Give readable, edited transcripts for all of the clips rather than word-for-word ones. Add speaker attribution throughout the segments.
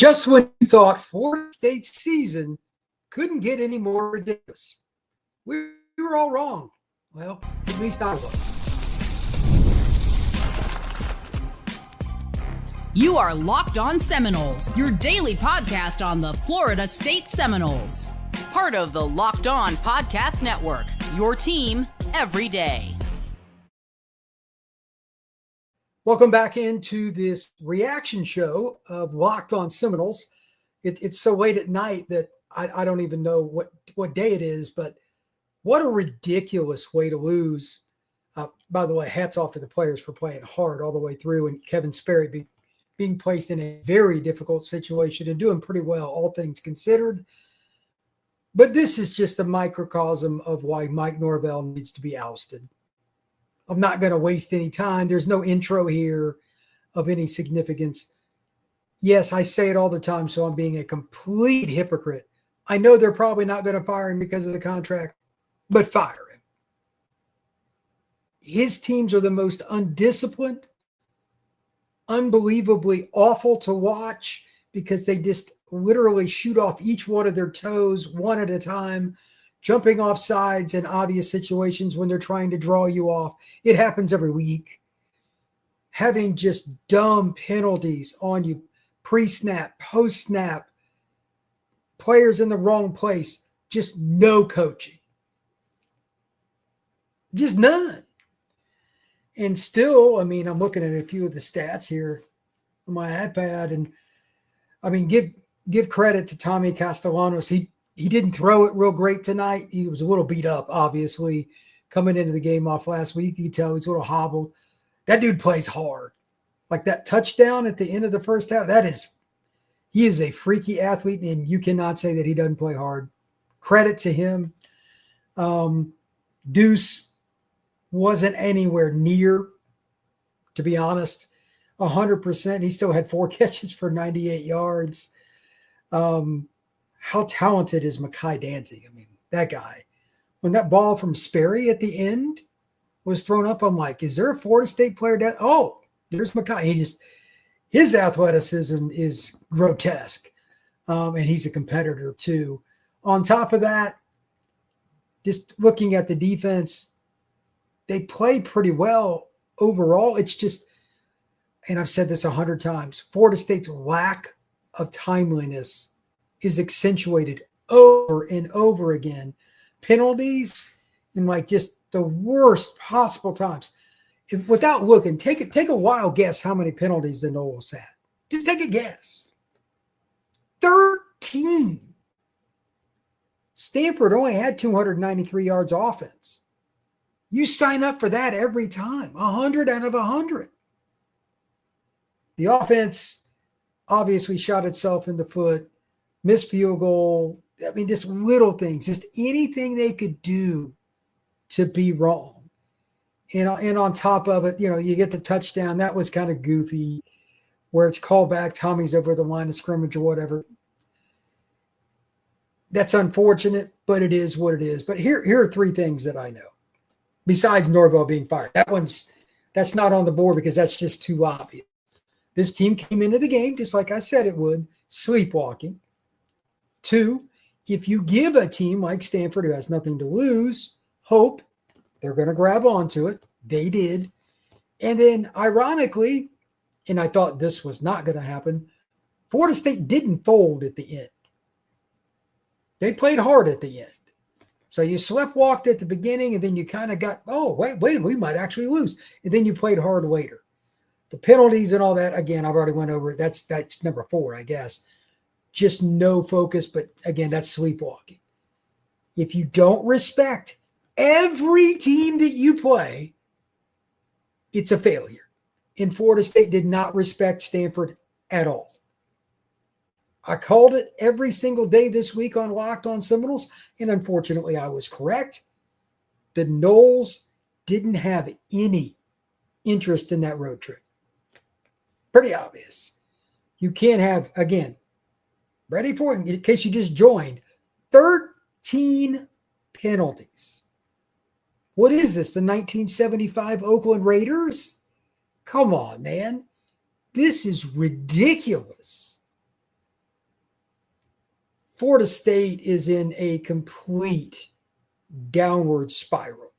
Speaker 1: Just when you thought Florida State's season couldn't get any more ridiculous, we were all wrong. Well, at least I was.
Speaker 2: You are Locked On Seminoles, your daily podcast on the Florida State Seminoles. Part of the Locked On Podcast Network, your team every day.
Speaker 1: Welcome back into this reaction show of Locked On Seminoles. It's so late at night that I don't even know what day it is, but what a ridiculous way to lose. By the way, hats off to the players for playing hard all the way through, and Kevin Sperry being placed in a very difficult situation and doing pretty well, all things considered. But this is just a microcosm of why Mike Norvell needs to be ousted. I'm not going to waste any time. There's no intro here of any significance. Yes, I say it all the time, so I'm being a complete hypocrite. I know they're probably not going to fire him because of the contract, but fire him. His teams are the most undisciplined, unbelievably awful to watch because they just literally shoot off each one of their toes one at a time, jumping off sides in obvious situations when they're trying to draw you off. It happens every week. Having just dumb penalties on you, pre-snap, post-snap, players in the wrong place, just no coaching. Just none. And still, I'm looking at a few of the stats here on my iPad, and give credit to Tommy Castellanos. He didn't throw it real great tonight. He was a little beat up, obviously, coming into the game off last week. You can tell he's a little hobbled. That dude plays hard. Like that touchdown at the end of the first half, he is a freaky athlete, and you cannot say that he doesn't play hard. Credit to him. Duce wasn't anywhere near, to be honest, 100%. He still had 4 catches for 98 yards. How talented is Mekhi Danzig? That guy. When that ball from Sperry at the end was thrown up, I'm like, is there a Florida State player down? Oh, there's Mekhi. His athleticism is grotesque, and he's a competitor too. On top of that, just looking at the defense, they play pretty well overall. It's just, and I've said this 100 times, Florida State's lack of timeliness is accentuated over and over again. Penalties in just the worst possible times. Without looking, take a wild guess how many penalties the Noles had. Just take a guess. 13. Stanford only had 293 yards offense. You sign up for that every time. 100 out of 100. The offense obviously shot itself in the foot. Missed field goal. Just little things. Just anything they could do to be wrong. And on top of it, you get the touchdown. That was kind of goofy, where it's called back. Tommy's over the line of scrimmage or whatever. That's unfortunate, but it is what it is. But here are 3 things that I know. Besides Norvell being fired. That's not on the board because that's just too obvious. This team came into the game, just like I said it would, sleepwalking. 2, if you give a team like Stanford, who has nothing to lose, hope, they're going to grab onto it. They did. And then, ironically, and I thought this was not going to happen, Florida State didn't fold at the end. They played hard at the end. So you sleptwalked at the beginning, and then you kind of got, wait, we might actually lose. And then you played hard later. The penalties and all that, again, I've already went over it. That's number 4, I guess. Just no focus, but again, that's sleepwalking. If you don't respect every team that you play, it's a failure. And Florida State did not respect Stanford at all. I called it every single day this week on Locked On Seminoles, and unfortunately I was correct. The Noles didn't have any interest in that road trip. Pretty obvious. You can't have, again, ready for it, in case you just joined, 13 penalties. What is this, the 1975 Oakland Raiders? Come on, man. This is ridiculous. Florida State is in a complete downward spiral.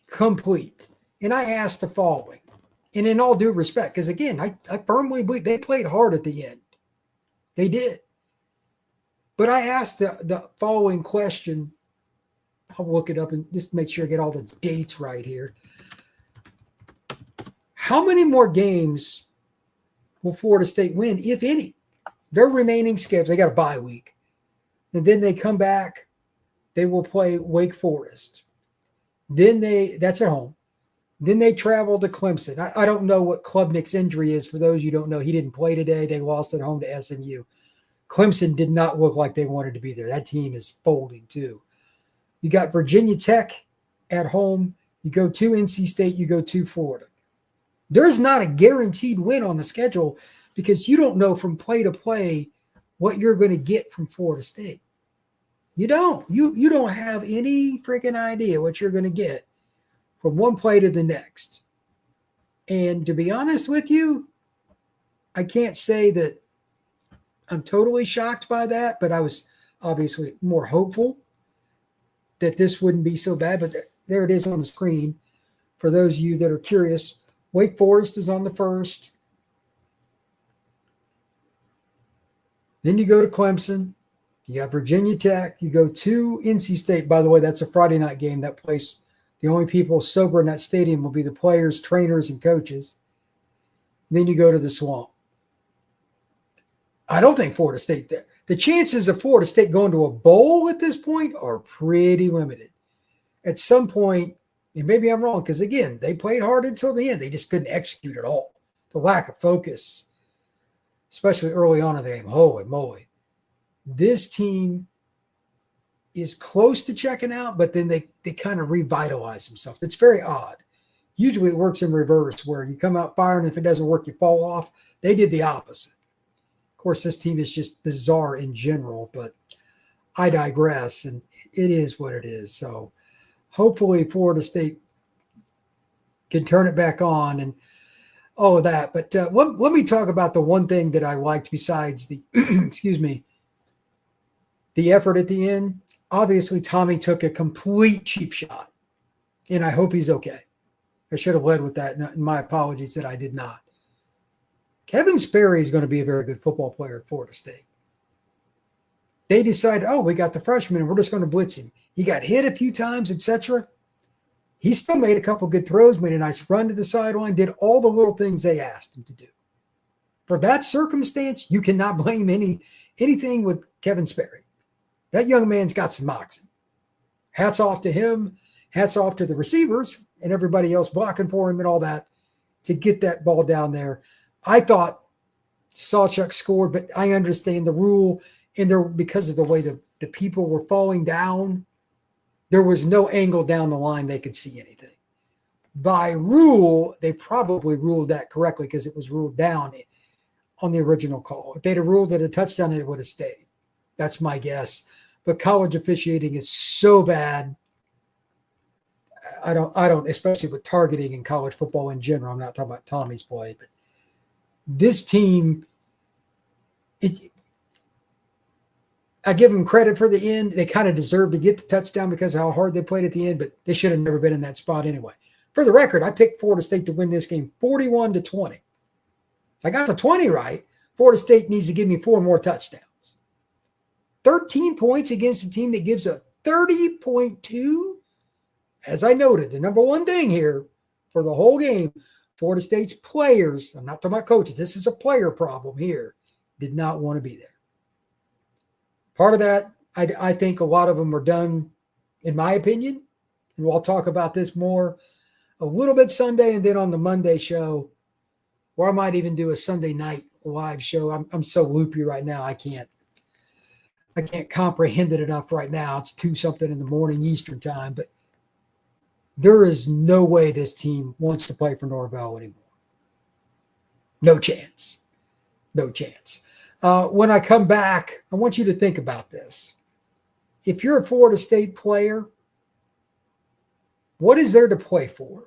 Speaker 1: Complete. And I asked the following, and in all due respect, because again, I firmly believe they played hard at the end. They did. But I asked the following question. I'll look it up and just make sure I get all the dates right here. How many more games will Florida State win, if any? Their remaining schedule, they got a bye week. And then they come back, they will play Wake Forest. Then that's at home. Then they travel to Clemson. I don't know what Klubnik's injury is. For those you don't know, he didn't play today. They lost at home to SMU. Clemson did not look like they wanted to be there. That team is folding too. You got Virginia Tech at home. You go to NC State. You go to Florida. There's not a guaranteed win on the schedule because you don't know from play to play what you're going to get from Florida State. You don't. You don't have any freaking idea what you're going to get from one play to the next. And to be honest with you, I can't say that I'm totally shocked by that, but I was obviously more hopeful that this wouldn't be so bad. But there it is on the screen. For those of you that are curious, Wake Forest is on the first. Then you go to Clemson. You got Virginia Tech. You go to NC State. By the way, that's a Friday night game. That place, the only people sober in that stadium will be the players, trainers, and coaches. And then you go to the Swamp. I don't think Florida State there. The chances of Florida State going to a bowl at this point are pretty limited. At some point, and maybe I'm wrong, because again, they played hard until the end. They just couldn't execute at all. The lack of focus, especially early on in the game. Holy moly. This team is close to checking out, but then they kind of revitalize themselves. It's very odd. Usually it works in reverse, where you come out firing, and if it doesn't work, you fall off. They did the opposite. Of course, this team is just bizarre in general, but I digress, and it is what it is. So hopefully Florida State can turn it back on and all of that. But let me talk about the one thing that I liked besides the, excuse me, the effort at the end. Obviously, Tommy took a complete cheap shot, and I hope he's okay. I should have led with that, and my apologies that I did not. Kevin Sperry is going to be a very good football player at Florida State. They decided, we got the freshman, and we're just going to blitz him. He got hit a few times, etc. He still made a couple good throws, made a nice run to the sideline, did all the little things they asked him to do. For that circumstance, you cannot blame anything with Kevin Sperry. That young man's got some moxie. Hats off to him. Hats off to the receivers and everybody else blocking for him and all that to get that ball down there. I thought Sawchuk scored, but I understand the rule, and there, because of the way the people were falling down, there was no angle down the line they could see anything. By rule, they probably ruled that correctly because it was ruled down on the original call. If they'd have ruled it a touchdown, it would have stayed. That's my guess. But college officiating is so bad. I don't, especially with targeting in college football in general. I'm not talking about Tommy's play, but this team, I give them credit for the end. They kind of deserve to get the touchdown because of how hard they played at the end, but they should have never been in that spot anyway. For the record, I picked Florida State to win this game 41-20. I got the 20 right. Florida State needs to give me 4 more touchdowns. 13 points against a team that gives a 30.2. As I noted, the number one thing here for the whole game, Florida State's players, I'm not talking about coaches, this is a player problem here, did not want to be there. Part of that, I think a lot of them are done, in my opinion, and we'll talk about this more a little bit Sunday and then on the Monday show, or I might even do a Sunday night live show. I'm so loopy right now, I can't comprehend it enough right now. It's 2-something in the morning Eastern time, but there is no way this team wants to play for Norvell anymore. No chance. No chance. When I come back, I want you to think about this. If you're a Florida State player, what is there to play for?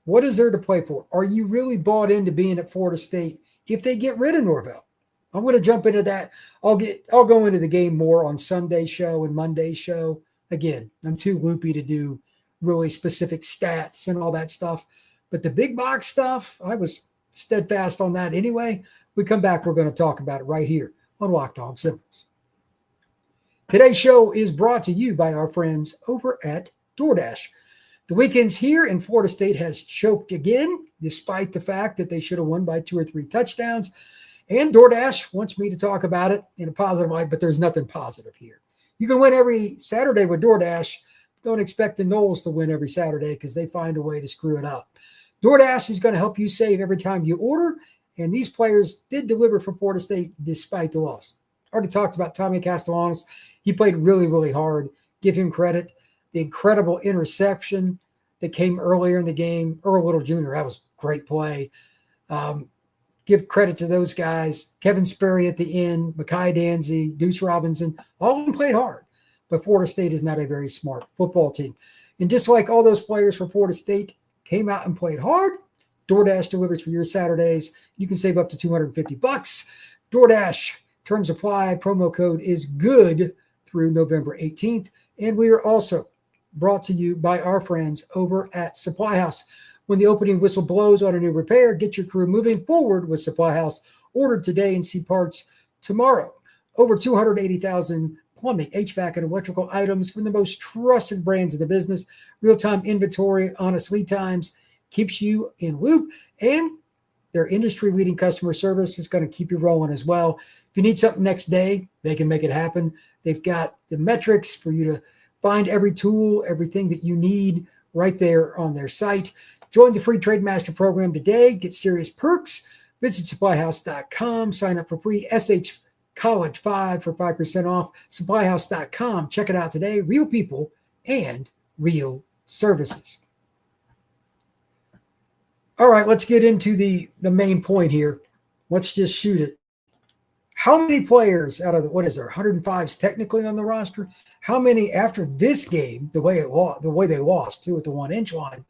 Speaker 1: What is there to play for? Are you really bought into being at Florida State if they get rid of Norvell? I'm going to jump into that. I'll go into the game more on Sunday's show and Monday's show. Again, I'm too loopy to do really specific stats and all that stuff. But the big box stuff, I was steadfast on that anyway. We come back, we're going to talk about it right here on Locked On Seminoles. Today's show is brought to you by our friends over at DoorDash. The weekends here in Florida State has choked again, despite the fact that they should have won by 2 or 3 touchdowns. And DoorDash wants me to talk about it in a positive light, but there's nothing positive here. You can win every Saturday with DoorDash. Don't expect the Noles to win every Saturday because they find a way to screw it up. DoorDash is going to help you save every time you order, and these players did deliver for Florida State despite the loss. Already talked about Tommy Castellanos. He played really, really hard. Give him credit. The incredible interception that came earlier in the game, Earl Little Jr., that was a great play. Give credit to those guys. Kevin Sperry at the end, Mekhi Danzy, Duce Robinson, all of them played hard. But Florida State is not a very smart football team. And just like all those players from Florida State came out and played hard, DoorDash delivers for your Saturdays. You can save up to $250. DoorDash, terms apply, promo code is good through November 18th. And we are also brought to you by our friends over at Supply House. When the opening whistle blows on a new repair, get your crew moving forward with Supply House. Order today and see parts tomorrow. Over 280,000 plumbing, HVAC, and electrical items from the most trusted brands in the business. Real-time inventory, honest lead times, keeps you in loop. And their industry-leading customer service is going to keep you rolling as well. If you need something next day, they can make it happen. They've got the metrics for you to find every tool, everything that you need right there on their site. Join the free Trade Master program today. Get serious perks. Visit supplyhouse.com. Sign up for free SH College 5 for 5% off. Supplyhouse.com. Check it out today. Real people and real services. All right, let's get into the main point here. Let's just shoot it. How many players out of the, 105 technically on the roster? How many after this game, the way they lost too at the 1-inch line,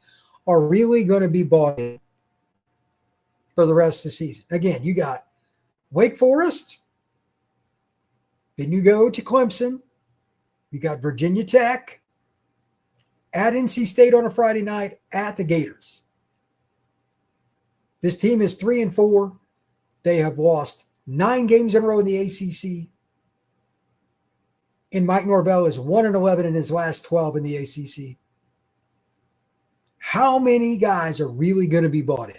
Speaker 1: are really going to be bought in for the rest of the season? Again, you got Wake Forest, then you go to Clemson, you got Virginia Tech, at NC State on a Friday night, at the Gators. This team is 3-4. They have lost 9 games in a row in the ACC. And Mike Norvell is 1-11 in his last 12 in the ACC. How many guys are really going to be bought in?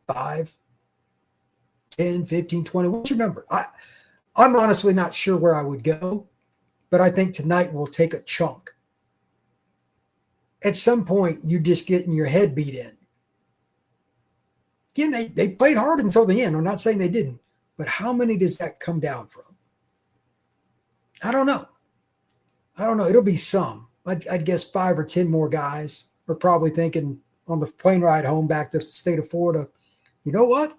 Speaker 1: 5, 10, 15, 20? What's your number? I'm honestly not sure where I would go, but I think tonight we'll take a chunk. At some point, you just getting your head beat in. Again, they played hard until the end. I'm not saying they didn't, but how many does that come down from? I don't know. It'll be some. I'd guess 5 or 10 more guys are probably thinking on the plane ride home back to the state of Florida, you know what?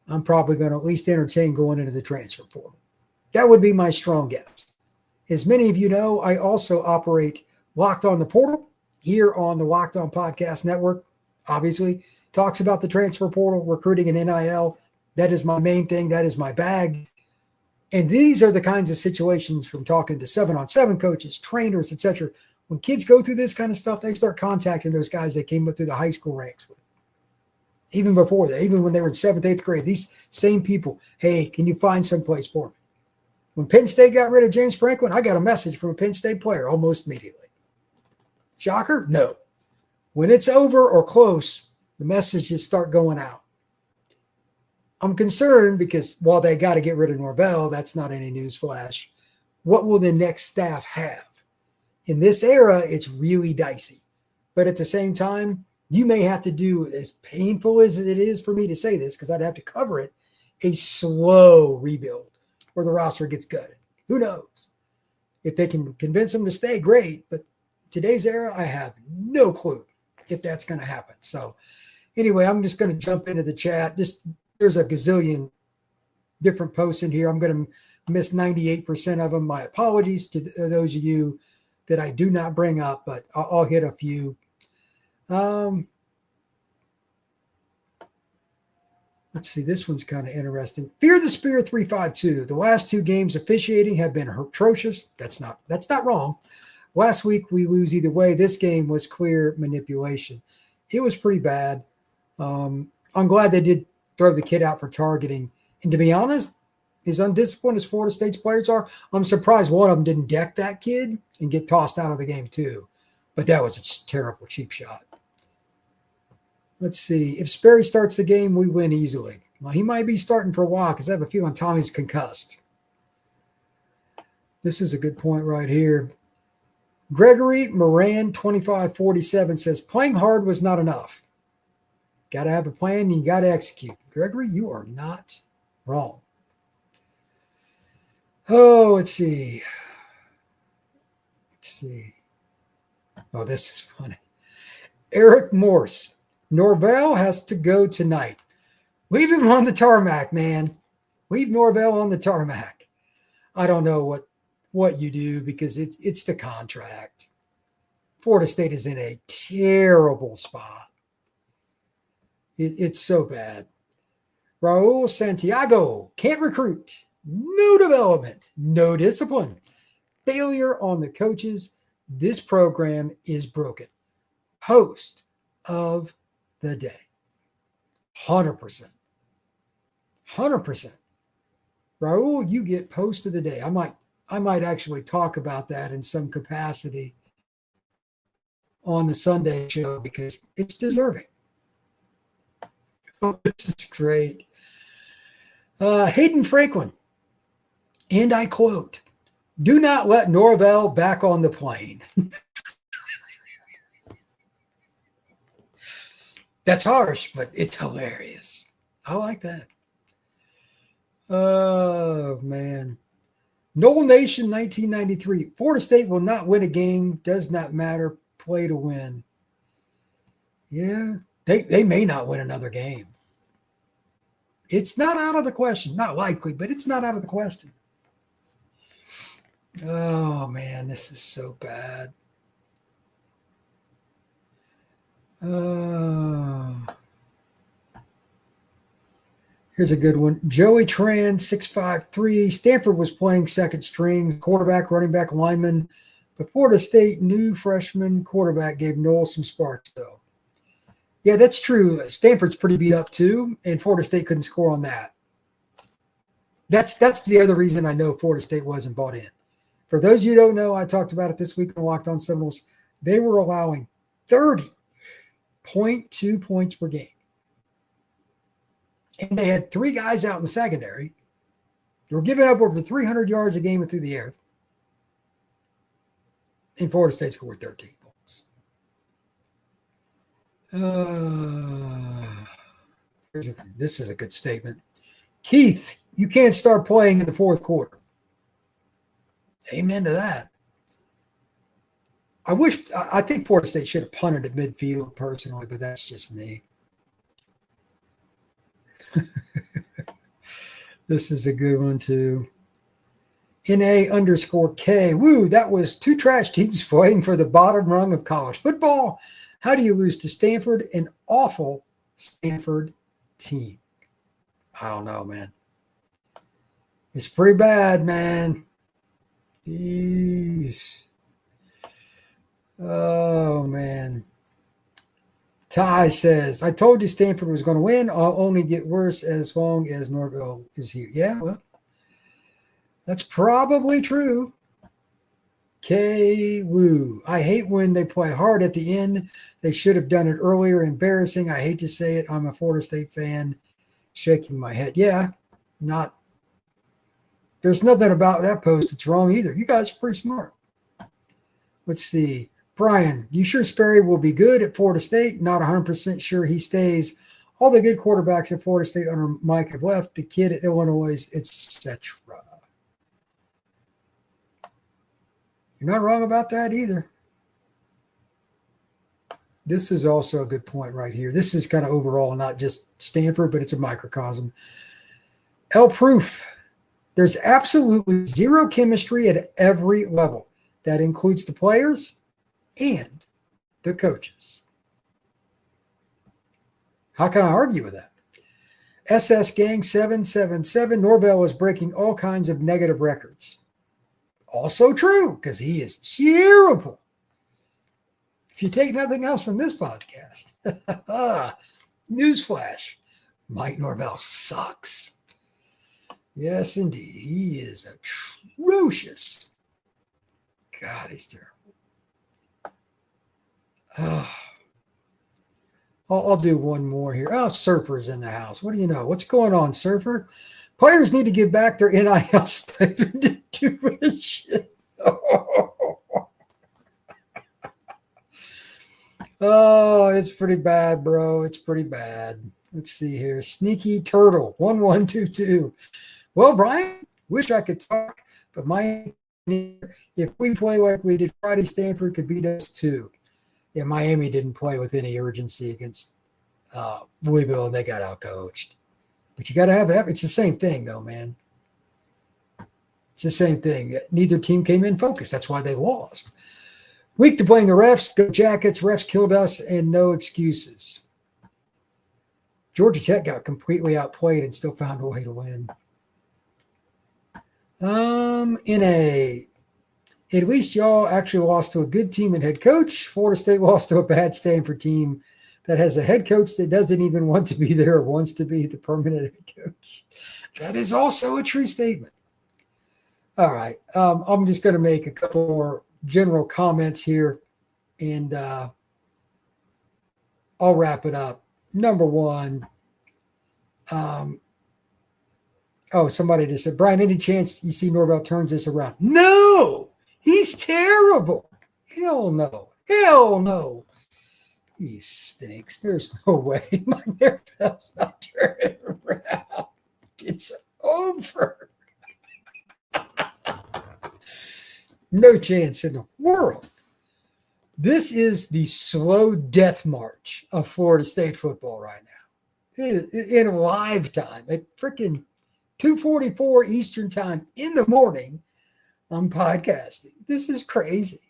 Speaker 1: I'm probably going to at least entertain going into the transfer portal. That would be my strong guess. As many of you know, I also operate Locked On the Portal here on the Locked On Podcast Network. Obviously, talks about the transfer portal, recruiting, and NIL. That is my main thing. That is my bag. And these are the kinds of situations from talking to 7-on-7 coaches, trainers, etc. When kids go through this kind of stuff, they start contacting those guys they came up through the high school ranks with. Even before that, even when they were in 7th, 8th grade, these same people, hey, can you find someplace for me? When Penn State got rid of James Franklin, I got a message from a Penn State player almost immediately. Shocker? No. When it's over or close, the messages start going out. I'm concerned because while they got to get rid of Norvell, that's not any news flash. What will the next staff have? In this era, it's really dicey. But at the same time, you may have to do, as painful as it is for me to say this, because I'd have to cover it, a slow rebuild where the roster gets gutted. Who knows? If they can convince them to stay, great. But today's era, I have no clue if that's going to happen. So anyway, I'm just going to jump into the chat. There's a gazillion different posts in here. I'm going to miss 98% of them. My apologies to those of you that I do not bring up, but I'll hit a few. Let's see. This one's kind of interesting. Fear the Spear 352. The last 2 games officiating have been atrocious. That's not wrong. Last week we lose either way. This game was clear manipulation. It was pretty bad. I'm glad they did throw the kid out for targeting. And to be honest, as undisciplined as Florida State's players are, I'm surprised one of them didn't deck that kid and get tossed out of the game too. But that was a terrible, cheap shot. Let's see. If Sperry starts the game, we win easily. Well, he might be starting for a while because I have a feeling Tommy's concussed. This is a good point right here. Gregory Moran 2547 says, playing hard was not enough. Got to have a plan and you got to execute. Gregory, you are not wrong. Oh, let's see. Oh, this is funny. Eric Morse. Norvell has to go tonight. Leave him on the tarmac, man. Leave Norvell on the tarmac. I don't know what you do because it's the contract. Florida State is in a terrible spot. It's so bad. Raul Santiago can't recruit. No development. No discipline. Failure on the coaches. This program is broken. Host of the day. 100%. 100%. Raul, you get post of the day. I might actually talk about that in some capacity on the Sunday show because it's deserving. Oh, this is great. Hayden Franklin, and I quote, do not let Norvell back on the plane. That's harsh, but it's hilarious. I like that. Oh, man. Noel Nation, 1993. Florida State will not win a game. Does not matter. Play to win. Yeah, they may not win another game. It's not out of the question. Not likely, but it's not out of the question. Oh, man, this is so bad. Here's a good one. Joey Tran, 6'5", Stanford was playing second string, quarterback, running back, lineman. But Florida State new freshman quarterback gave Noel some sparks, though. Yeah, that's true. Stanford's pretty beat up, too, and Florida State couldn't score on that. That's the other reason I know Florida State wasn't bought in. For those of you who don't know, I talked about it this week on Locked On Seminoles. They were allowing 30.2 points per game. And they had 3 guys out in the secondary. They were giving up over 300 yards a game through the air. And Florida State scored 13 points. This is a good statement. Keith, you can't start playing in the fourth quarter. Amen to that. I think Florida State should have punted at midfield personally, but that's just me. This is a good one too. NA_K. Woo, that was 2 trash teams playing for the bottom rung of college football. How do you lose to Stanford? An awful Stanford team. I don't know, man. It's pretty bad, man. Jeez. Oh, man. Ty says, I told you Stanford was going to win. I'll only get worse as long as Norvell is here. Yeah, well, that's probably true. K. Woo. I hate when they play hard at the end. They should have done it earlier. Embarrassing. I hate to say it. I'm a Florida State fan. Shaking my head. Yeah, not. There's nothing about that post that's wrong either. You guys are pretty smart. Let's see. Brian, you sure Sperry will be good at Florida State? Not 100% sure he stays. All the good quarterbacks at Florida State under Mike have left. The kid at Illinois, etc. You're not wrong about that either. This is also a good point right here. This is kind of overall, not just Stanford, but it's a microcosm. L Proof. There's absolutely zero chemistry at every level. That includes the players and the coaches. How can I argue with that? SS Gang 777. Norvell was breaking all kinds of negative records. Also true, because he is terrible. If you take nothing else from this podcast, newsflash, Mike Norvell sucks. Yes, indeed. He is atrocious. God, he's terrible. I'll do one more here. Oh, Surfer's in the house. What do you know? What's going on, Surfer? Players need to give back their NIL stipend to tuition. Oh, it's pretty bad, bro. It's pretty bad. Let's see here. Sneaky Turtle, 1122. Well, Brian, wish I could talk, but if we play like we did Friday, Stanford could beat us too. Yeah, Miami didn't play with any urgency against Louisville, and they got outcoached. But you got to have that. It's the same thing, though, man. It's the same thing. Neither team came in focused. That's why they lost. Weak to blame the refs. Go Jackets. Refs killed us, and no excuses. Georgia Tech got completely outplayed and still found a way to win. At least y'all actually lost to a good team and head coach. Florida State lost to a bad Stanford team that has a head coach that doesn't even want to be there or wants to be the permanent head coach. That is also a true statement. All right. I'm just going to make a couple more general comments here, and I'll wrap it up. Number one, somebody just said, Brian, any chance you see Norvell turns this around? No! He's terrible. Hell no. Hell no. He stinks. There's no way my Norvell's not turning around. It's over. No chance in the world. This is the slow death march of Florida State football right now. In live time at freaking 2:44 Eastern time in the morning. I'm podcasting. This is crazy.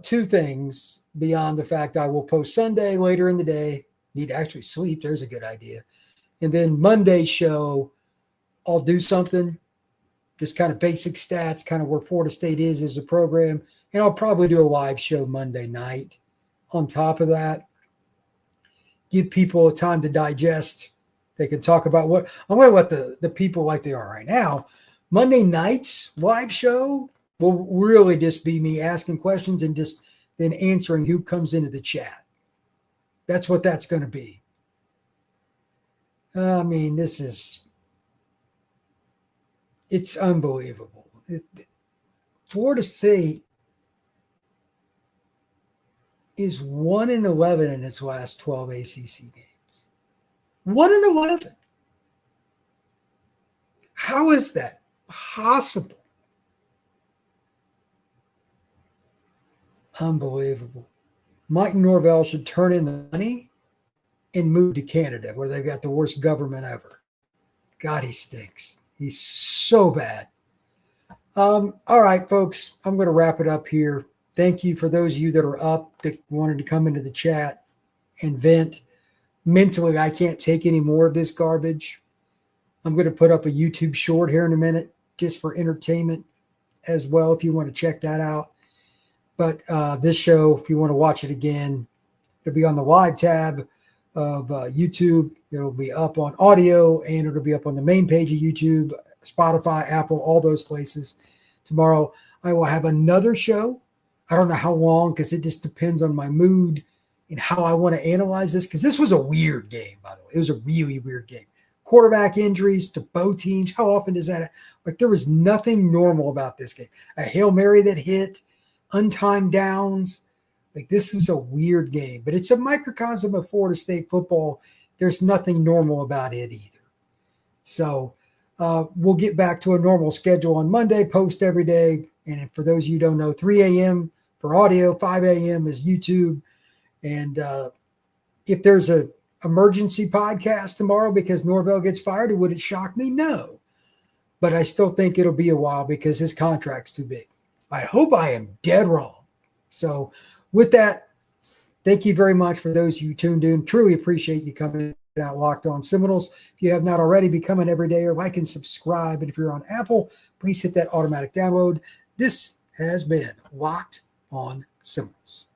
Speaker 1: Two things beyond the fact I will post Sunday later in the day. Need to actually sleep. There's a good idea. And then Monday show, I'll do something, just kind of basic stats, kind of where Florida State is as a program. And I'll probably do a live show Monday night on top of that. Give people time to digest. They can talk about what – I'm going to let the people like they are right now. Monday night's live show will really just be me asking questions and just then answering who comes into the chat. That's what that's going to be. I mean, it's unbelievable. Florida State is 1-11 in its last 12 ACC games. 1-11. How is that possible? Unbelievable. Mike Norvell should turn in the money and move to Canada, where they've got the worst government ever. God, he stinks. He's so bad. All right, folks, I'm going to wrap it up here. Thank you for those of you that are up that wanted to come into the chat and vent. Mentally, I can't take any more of this garbage. I'm going to put up a YouTube short here in a minute just for entertainment as well, if you want to check that out. But this show, if you want to watch it again, it'll be on the live tab of YouTube. It'll be up on audio, and it'll be up on the main page of YouTube, Spotify, Apple, all those places. Tomorrow, I will have another show. I don't know how long, because it just depends on my mood and how I want to analyze this, because this was a weird game, by the way. It was a really weird game. Quarterback injuries to both teams. How often does that? Like, there was nothing normal about this game. A Hail Mary that hit, untimed downs. Like, this is a weird game, but it's a microcosm of Florida State football. There's nothing normal about it either. So we'll get back to a normal schedule on Monday, post every day. And for those of you who don't know, 3 a.m. for audio, 5 a.m. is YouTube. And if there's a emergency podcast tomorrow because Norvell gets fired, would it shock me? No. But I still think it'll be a while because his contract's too big. I hope I am dead wrong. So with that, thank you very much for those of you tuned in. Truly appreciate you coming out Locked On Seminoles. If you have not already, become an everydayer, like and subscribe. And if you're on Apple, please hit that automatic download. This has been Locked On Seminoles.